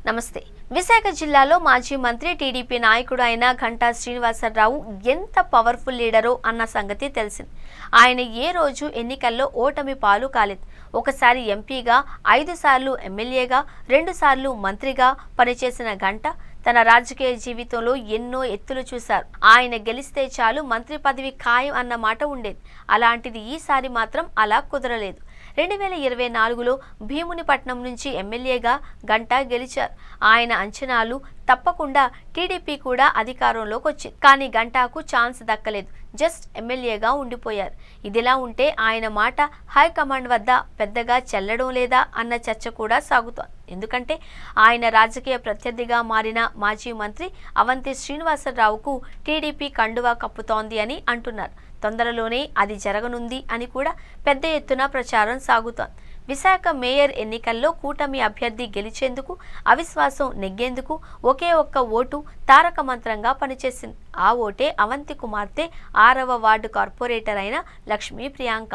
నమస్తే. విశాఖ జిల్లాలో మాజీ మంత్రి టీడీపీ నాయకుడు అయిన ఘంటా శ్రీనివాసరావు ఎంత పవర్ఫుల్ లీడరో అన్న సంగతి తెలిసింది. ఆయన ఏ రోజు ఎన్నికల్లో ఓటమి పాలు కాలేదు. ఒకసారి ఎంపీగా, 5 సార్లు ఎమ్మెల్యేగా, 2 సార్లు మంత్రిగా పనిచేసిన ఘంటా తన రాజకీయ జీవితంలో ఎన్నో ఎత్తులు చూశారు. ఆయన గెలిస్తే చాలు మంత్రి పదవి ఖాయం అన్న మాట ఉండేది. అలాంటిది ఈసారి మాత్రం అలా కుదరలేదు. 2024లో భీమునిపట్నం నుంచి ఎమ్మెల్యేగా ఘంటా గెలిచారు. ఆయన అంచనాలు తప్పకుండా టీడీపీ కూడా అధికారంలోకి వచ్చింది. కానీ ఘంటాకు ఛాన్స్ దక్కలేదు. జస్ట్ ఎమ్మెల్యేగా ఉండిపోయారు. ఇదిలా ఉంటే ఆయన మాట హైకమాండ్ వద్ద పెద్దగా చెల్లడం లేదా అన్న చర్చ కూడా సాగుతోంది. ఎందుకంటే ఆయన రాజకీయ ప్రత్యర్థిగా మారిన మాజీ మంత్రి అవంతి శ్రీనివాసరావుకు టీడీపీ కండువా కప్పుతోంది అని అంటున్నారు. తొందరలోనే అది జరగనుంది అని కూడా పెద్ద ఎత్తున ప్రచారం సాగుతోంది. విశాఖ మేయర్ ఎన్నికల్లో కూటమి అభ్యర్థి గెలిచేందుకు, అవిశ్వాసం నెగ్గేందుకు ఒకే ఒక్క ఓటు తారక మంత్రంగా పనిచేసింది. ఆ ఓటే అవంతి కుమార్తె 6వ వార్డు కార్పొరేటర్ అయిన లక్ష్మీ ప్రియాంక.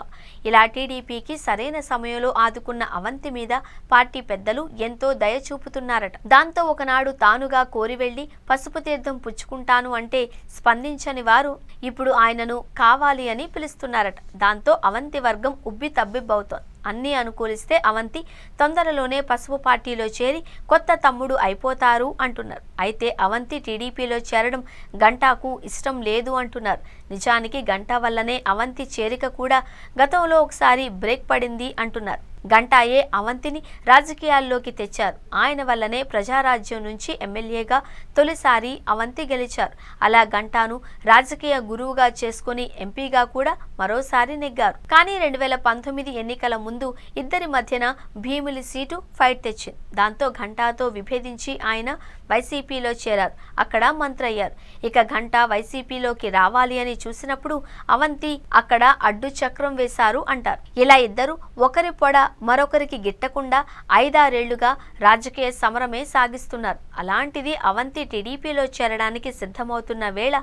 ఇలా టీడీపీకి సరైన సమయంలో ఆదుకున్న అవంతి మీద పార్టీ పెద్దలు ఎంతో దయ చూపుతున్నారట. దాంతో ఒకనాడు తానుగా కోరి వెళ్లి పసుపు తీర్థం పుచ్చుకుంటాను అంటే స్పందించని వారు ఇప్పుడు ఆయనను కావాలి అని పిలుస్తున్నారట. దాంతో అవంతి వర్గం ఉబ్బి తబ్బిబ్బవుతోంది. అన్నీ అనుకూలిస్తే అవంతి తొందరలోనే పసుపు పార్టీలో చేరి కొత్త తమ్ముడు అయిపోతారు అంటున్నారు. అయితే అవంతి టీడీపీలో చేరడం ఘంటాకు ఇష్టం లేదు అంటున్నారు. నిజానికి ఘంటా వల్లనే అవంతి చేరిక కూడా గతంలో ఒకసారి బ్రేక్ పడింది అంటున్నారు. ఘంటాయే అవంతిని రాజకీయాల్లోకి తెచ్చారు. ఆయన వల్లనే ప్రజారాజ్యం నుంచి ఎమ్మెల్యేగా తొలిసారి అవంతి గెలిచారు. అలా ఘంటాను రాజకీయ గురువుగా చేసుకుని ఎంపీగా కూడా మరోసారి నెగ్గారు. కానీ 2019 ఎన్నికల ముందు ఇద్దరి మధ్యన భీమిలి సీటు ఫైట్ తెచ్చింది. దాంతో ఘంటాతో విభేదించి ఆయన వైసీపీలో చేరారు. అక్కడ మంత్రి అయ్యారు. ఇక ఘంటా వైసీపీలోకి రావాలి అని చూసినప్పుడు అవంతి అక్కడ అడ్డు చక్రం వేశారు అంటారు. ఇలా ఇద్దరు ఒకరి పొడ మరొకరికి గిట్టకుండా 5-6 ఏళ్లుగా రాజకీయ సమరమే సాగిస్తున్నారు. అలాంటిది అవంతి టీడీపీలో చేరడానికి సిద్ధమవుతున్న వేళ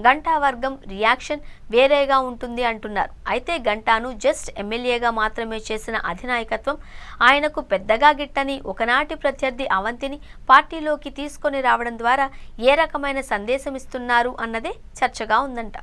ఘంటా వర్గం రియాక్షన్ వేరేగా ఉంటుంది అంటున్నారు. అయితే ఘంటాను జస్ట్ ఎమ్మెల్యేగా మాత్రమే చేసిన అధినాయకత్వం ఆయనకు పెద్దగా గిట్టని ఒకనాటి ప్రత్యర్థి అవంతిని పార్టీలోకి తీసుకొని రావడం ద్వారా ఏ రకమైన సందేశం ఇస్తున్నారు అన్నదే చర్చగా ఉందంట.